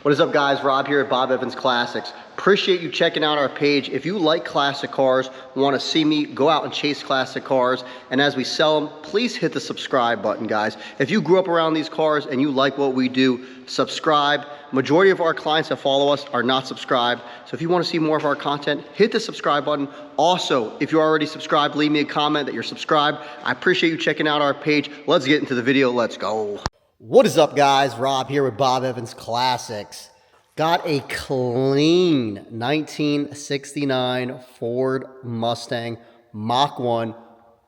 What is up, guys? Rob here at Bob Evans Classics. Appreciate you checking out our page. If you like classic cars, want to see me go out and chase classic cars, and as we sell them, please hit the subscribe button, guys. If you grew up around these cars and you like what we do, subscribe. Majority of our clients that follow us are not subscribed, so if you want to see more of our content, hit the subscribe button. Also, if you're already subscribed, leave me a comment that you're subscribed. I appreciate you checking out our page. Let's get into the video. Let's go. What is up, guys? Rob here with Bob Evans Classics. Got a clean 1969 Ford Mustang Mach 1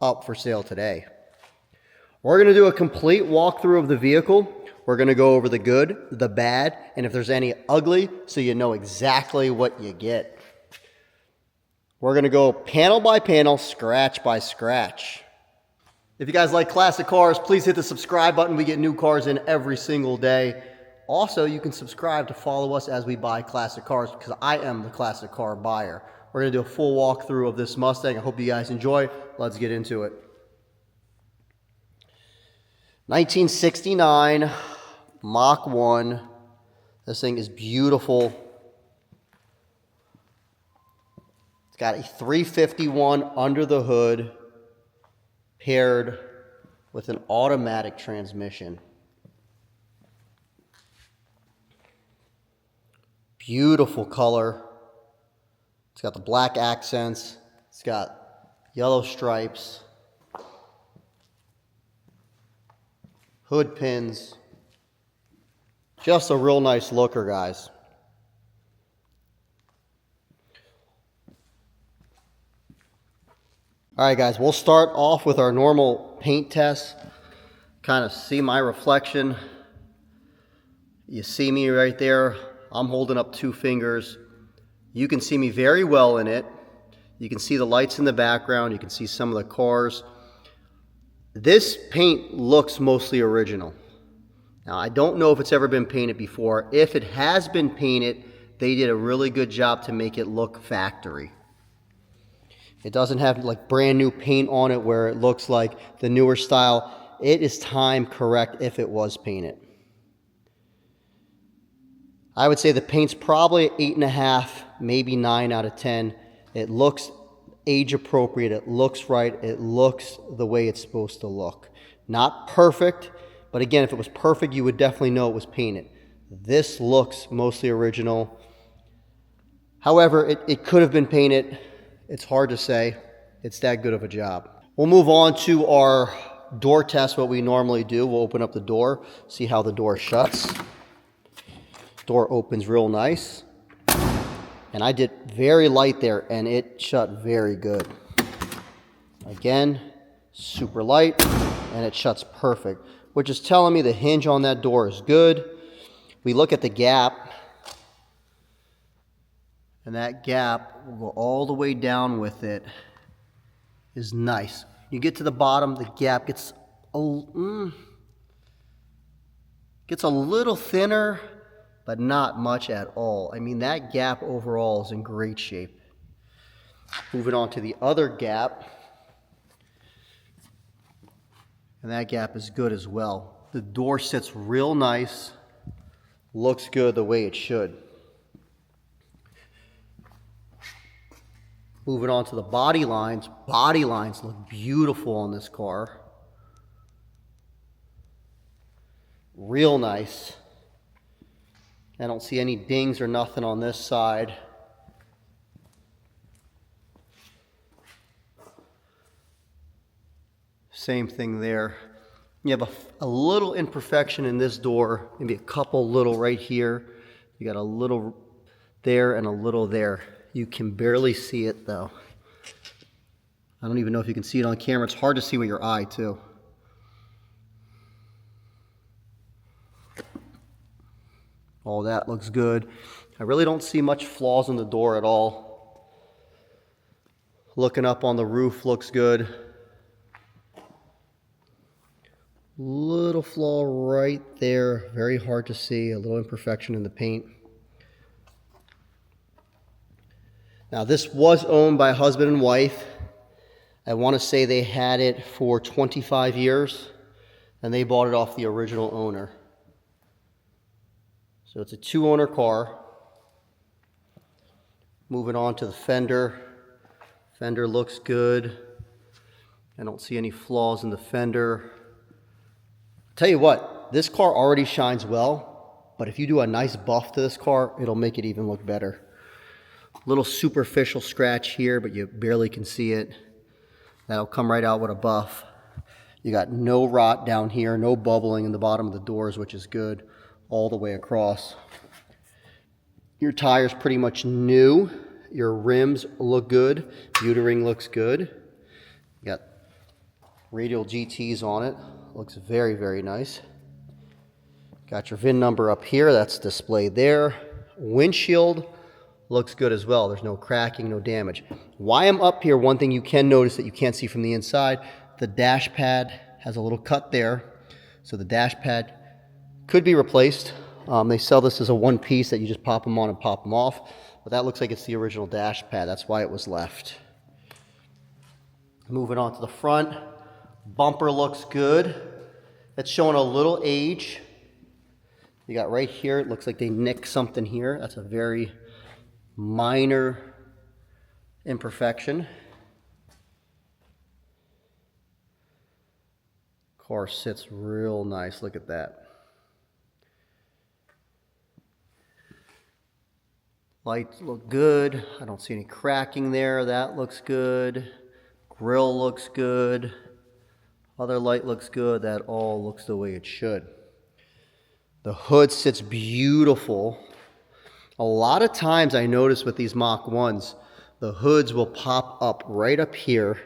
up for sale today. We're going to do a complete walkthrough of the vehicle. We're going to go over the good, the bad, and if there's any ugly, so you know exactly what you get. We're going to go panel by panel, scratch by scratch. If you guys like classic cars, please hit the subscribe button. We get new cars in every single day. Also, you can subscribe to follow us as we buy classic cars, because I am the classic car buyer. We're going to do a full walkthrough of this Mustang. I hope you guys enjoy. Let's get into it. 1969 Mach 1. This thing is beautiful. It's got a 351 under the hood, paired with an automatic transmission. Beautiful color. It's got the black accents. It's got yellow stripes. Hood pins. Just a real nice looker, guys. All right, guys, we'll start off with our normal paint test. Kind of see my reflection. You see me right there. I'm holding up 2 fingers. You can see me very well in it. You can see the lights in the background. You can see some of the cars. This paint looks mostly original. Now, I don't know if it's ever been painted before. If it has been painted, they did a really good job to make it look factory. It doesn't have like brand new paint on it where it looks like the newer style. It is time correct if it was painted. I would say the paint's probably 8.5, maybe 9 out of 10. It looks age appropriate. It looks right. It looks the way it's supposed to look. Not perfect, but again, if it was perfect, you would definitely know it was painted. This looks mostly original. However, it could have been painted. It's hard to say. It's that good of a job. We'll move on to our door test, what we normally do. We'll open up the door, see how the door shuts. Door opens real nice. And I did very light there, and it shut very good. Again, super light, and it shuts perfect, which is telling me the hinge on that door is good. We look at the gap, and that gap will go all the way down with it. Is nice. You get to the bottom, the gap gets a little thinner, but not much at all. I mean, that gap overall is in great shape. Moving on to the other gap, and that gap is good as well. The door sits real nice, looks good the way it should. Moving on to the body lines. Body lines look beautiful on this car. Real nice. I don't see any dings or nothing on this side. Same thing there. You have a little imperfection in this door, maybe a couple little right here. You got a little there and a little there. You can barely see it though. I don't even know if you can see it on camera. It's hard to see with your eye too. All that looks good. I really don't see much flaws in the door at all. Looking up on the roof looks good. Little flaw right there, very hard to see, a little imperfection in the paint. Now this was owned by a husband and wife. I want to say they had it for 25 years and they bought it off the original owner. So it's a 2-owner car. Moving on to the fender. Fender looks good. I don't see any flaws in the fender. Tell you what, this car already shines well, but if you do a nice buff to this car, it'll make it even look better. Little superficial scratch here, but you barely can see it. That'll come right out with a buff. You got no rot down here, no bubbling in the bottom of the doors, which is good, all the way across. Your tire's pretty much new. Your rims look good. Butyring looks good. You got radial GTs on it. Looks very, very nice. Got your VIN number up here. That's displayed there. Windshield looks good as well. There's no cracking, no damage. Why I'm up here, one thing you can notice that you can't see from the inside, the dash pad has a little cut there. So the dash pad could be replaced. They sell this as a one piece that you just pop them on and pop them off. But that looks like it's the original dash pad. That's why it was left. Moving on to the front. Bumper looks good. It's showing a little age. You got right here, it looks like they nicked something here. That's a very minor imperfection. Car sits real nice. Look at that. Lights look good. I don't see any cracking there. That looks good. Grill looks good. Other light looks good. That all looks the way it should. The hood sits beautiful. A lot of times I notice with these Mach 1s, the hoods will pop up right up here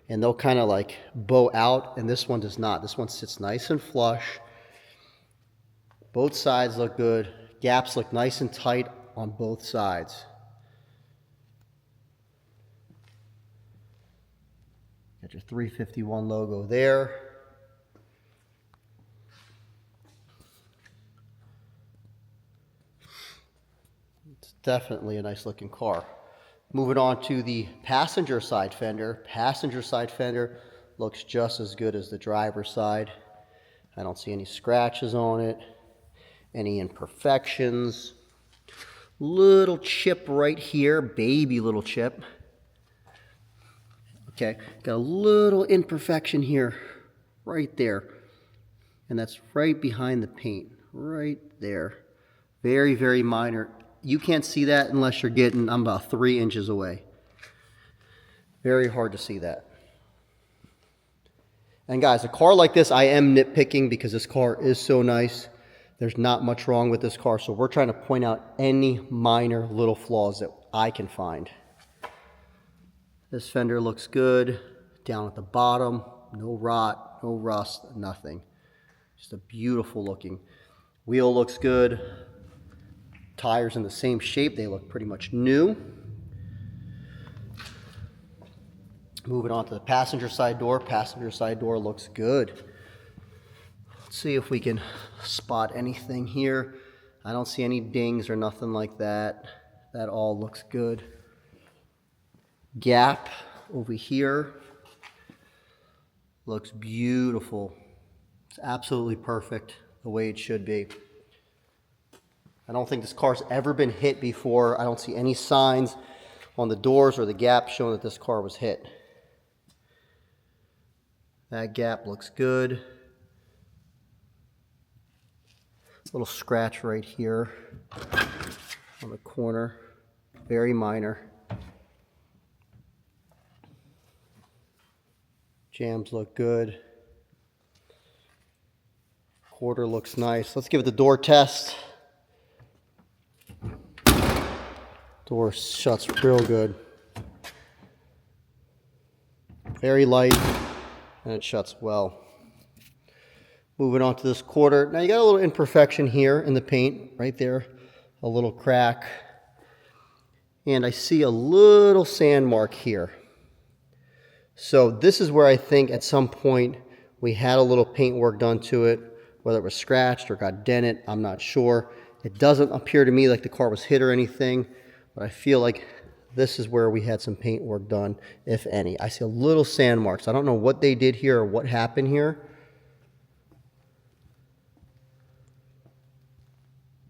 and they'll kind of like bow out, and this one does not. This one sits nice and flush. Both sides look good. Gaps look nice and tight on both sides. Got your 351 logo there. It's definitely a nice looking car. Moving on to the passenger side fender. Passenger side fender looks just as good as the driver's side. I don't see any scratches on it, any imperfections. Little chip right here, baby little chip. Okay, got a little imperfection here, right there. And that's right behind the paint, right there. Very, very minor. You can't see that unless you're getting, I'm about 3 inches away. Very hard to see that. And guys, a car like this, I am nitpicking because this car is so nice. There's not much wrong with this car, so we're trying to point out any minor little flaws that I can find. This fender looks good. Down at the bottom, no rot, no rust, nothing. Just a beautiful looking. Wheel looks good. Tires in the same shape. They look pretty much new. Moving on to the passenger side door. Passenger side door looks good. Let's see if we can spot anything here. I don't see any dings or nothing like that. That all looks good. Gap over here looks beautiful. It's absolutely perfect the way it should be. I don't think this car's ever been hit before. I don't see any signs on the doors or the gap showing that this car was hit. That gap looks good. Little scratch right here on the corner, very minor. Jams look good. Quarter looks nice. Let's give it the door test. Door shuts real good. Very light, and it shuts well. Moving on to this quarter. Now you got a little imperfection here in the paint, right there, a little crack. And I see a little sand mark here. So this is where I think at some point we had a little paint work done to it, whether it was scratched or got dented, I'm not sure. It doesn't appear to me like the car was hit or anything, but I feel like this is where we had some paint work done, if any. I see a little sand marks. I don't know what they did here or what happened here.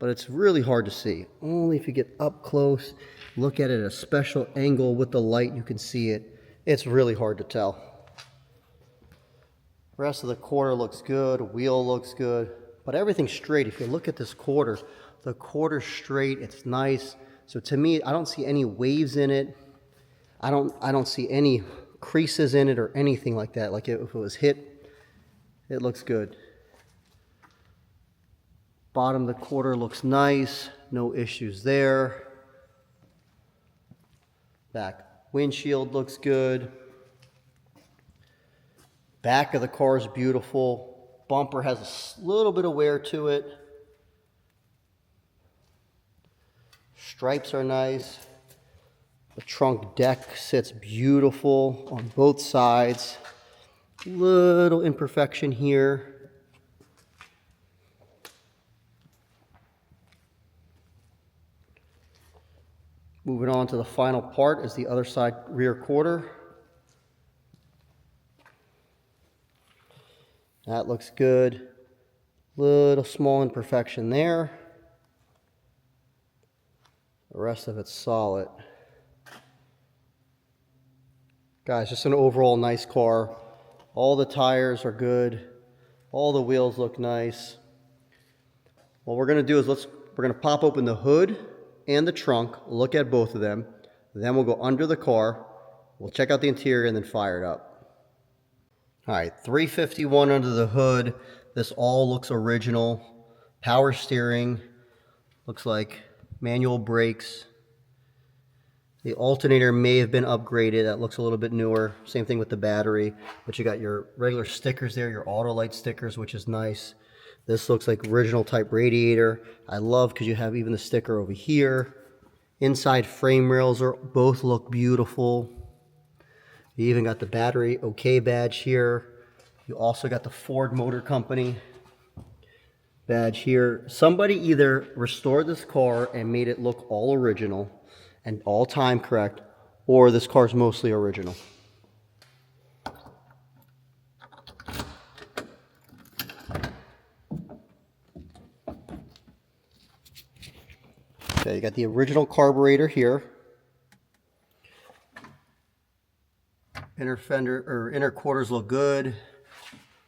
but it's really hard to see. Only if you get up close, look at it at a special angle with the light, you can see it. It's really hard to tell. Rest of the quarter looks good, wheel looks good, but everything's straight. If you look at this quarter, the quarter's straight, it's nice. So to me, I don't see any waves in it. I don't see any creases in it or anything like that. Like if it was hit, it looks good. Bottom of the quarter looks nice, no issues there. Back windshield looks good. Back of the car is beautiful. Bumper has a little bit of wear to it. Stripes are nice. The trunk deck sits beautiful on both sides. Little imperfection here. Moving on to the final part is the other side rear quarter. That looks good. Little small imperfection there. The rest of it's solid. Guys, just an overall nice car. All the tires are good. All the wheels look nice. What we're going to do is we're going to pop open the hood and the trunk, look at both of them. Then we'll go under the car. We'll check out the interior and then fire it up. All right, 351 under the hood. This all looks original. Power steering. Looks like manual brakes. The alternator may have been upgraded. That looks a little bit newer. Same thing with the battery. But you got your regular stickers there, your auto light stickers, which is nice. This looks like original type radiator. I love because you have even the sticker over here. Inside frame rails both look beautiful. You even got the battery OK badge here. You also got the Ford Motor Company badge here. Somebody either restored this car and made it look all original and all time correct, or this car's mostly original. Okay, you got the original carburetor here. Inner fender or inner quarters look good.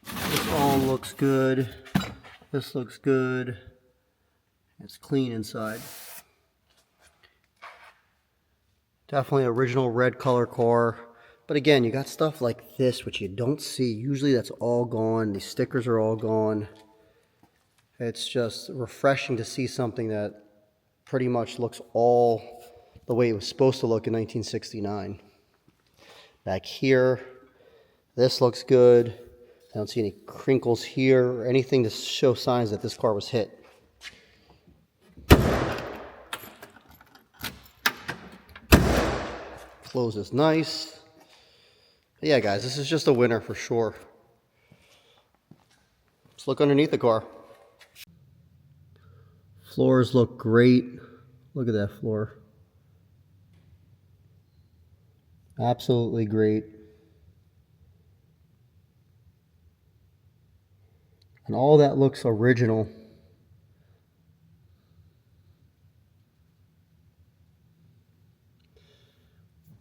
This all looks good. This looks good. It's clean inside. Definitely original red color car. But again, you got stuff like this, which you don't see. Usually that's all gone. These stickers are all gone. It's just refreshing to see something that pretty much looks all the way it was supposed to look in 1969. Back here, this looks good. I don't see any crinkles here or anything to show signs that this car was hit. Closes nice. But yeah, guys, this is just a winner for sure. Let's look underneath the car. Floors look great. Look at that floor. Absolutely great. And all that looks original.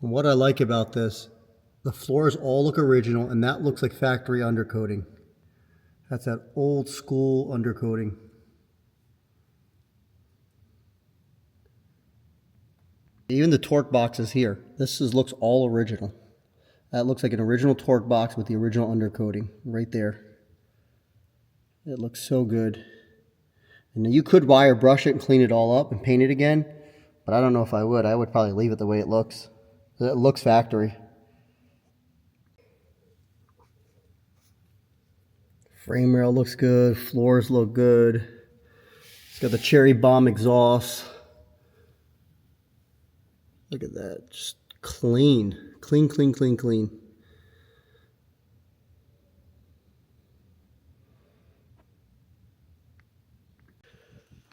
And what I like about this, the floors all look original, and that looks like factory undercoating. That's that old school undercoating. Even the torque boxes here. Looks all original. That looks like an original torque box with the original undercoating right there. It looks so good. And you could wire brush it and clean it all up and paint it again, but I don't know if I would. I would probably leave it the way it looks. It looks factory. Frame rail looks good. Floors look good. It's got the cherry bomb exhaust. Look at that. Just clean. Clean, clean, clean, clean.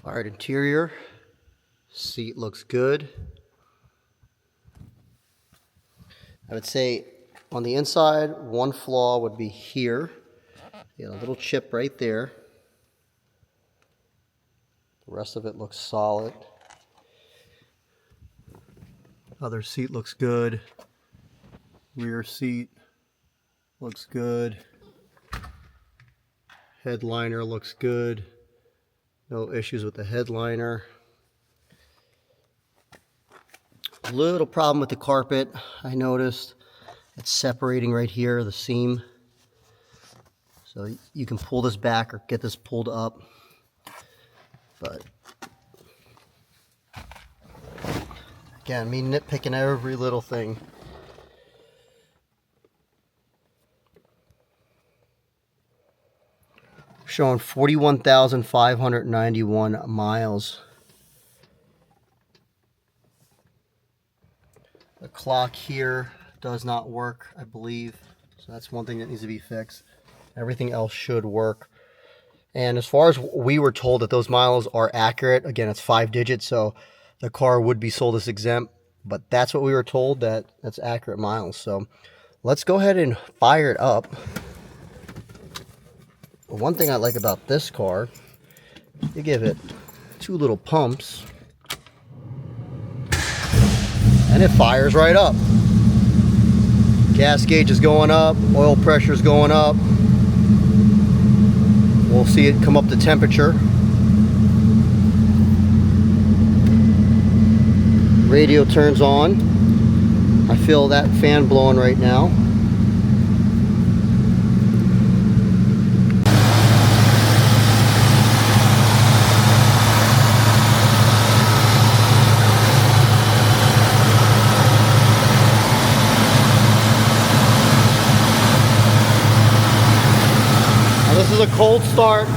All right, interior. Seat looks good. I would say on the inside, one flaw would be here. You know, a little chip right there. The rest of it looks solid. Other seat looks good. Rear seat looks good. Headliner looks good. No issues with the headliner. A little problem with the carpet, I noticed. It's separating right here, the seam. So you can pull this back or get this pulled up. But again, me nitpicking every little thing. Showing 41,591 miles. The clock here does not work, I believe. So that's one thing that needs to be fixed. Everything else should work. And as far as we were told that those miles are accurate, again, it's 5 digits, so the car would be sold as exempt. But that's what we were told, that's accurate miles. So let's go ahead and fire it up. One thing I like about this car, you give it 2 little pumps and it fires right up. Gas gauge is going up, oil pressure is going up. We'll see it come up to temperature. Radio turns on. I feel that fan blowing right now. This is a cold start.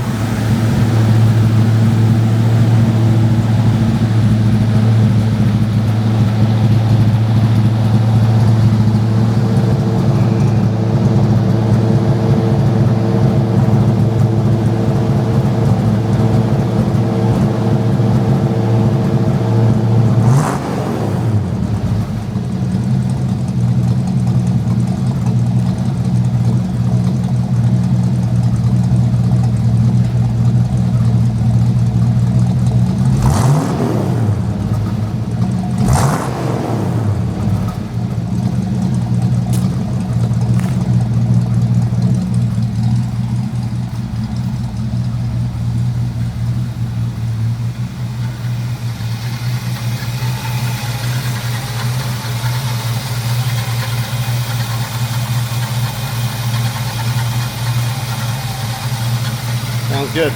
Sounds good.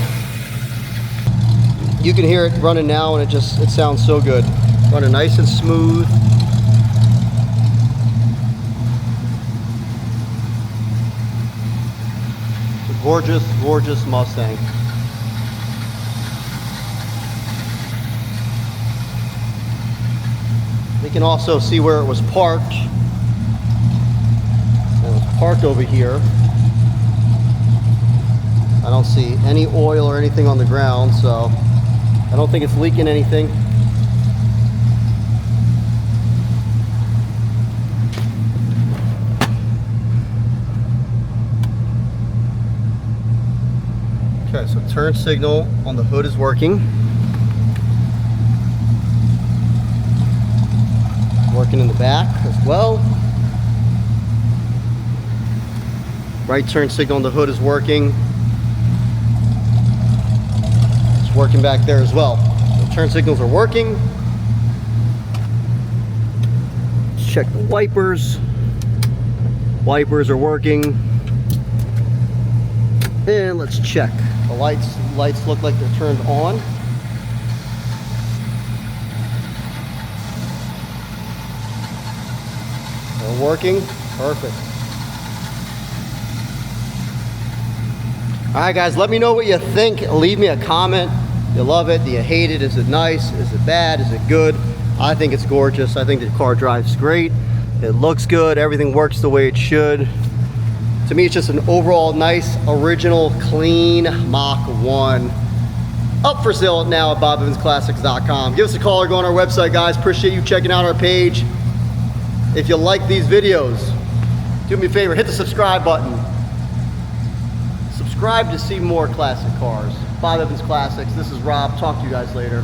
You can hear it running now, and it sounds so good. Running nice and smooth. It's a gorgeous, gorgeous Mustang. We can also see where it was parked. It was parked over here. I don't see any oil or anything on the ground, so I don't think it's leaking anything. Okay, so turn signal on the hood is working. Working in the back as well. Right turn signal on the hood is working. Working back there as well. The turn signals are working. Let's check the wipers. Wipers are working. And let's check. The lights look like they're turned on. They're working. Perfect. All right, guys, let me know what you think. Leave me a comment. You love it? Do you hate it? Is it nice? Is it bad? Is it good? I think it's gorgeous. I think the car drives great. It looks good. Everything works the way it should. To me, it's just an overall nice, original, clean Mach 1. Up for sale now at BobEvansClassics.com. Give us a call or go on our website, guys. Appreciate you checking out our page. If you like these videos, do me a favor, hit the subscribe button. Subscribe to see more classic cars. Bob Evans Classics. This is Rob. Talk to you guys later.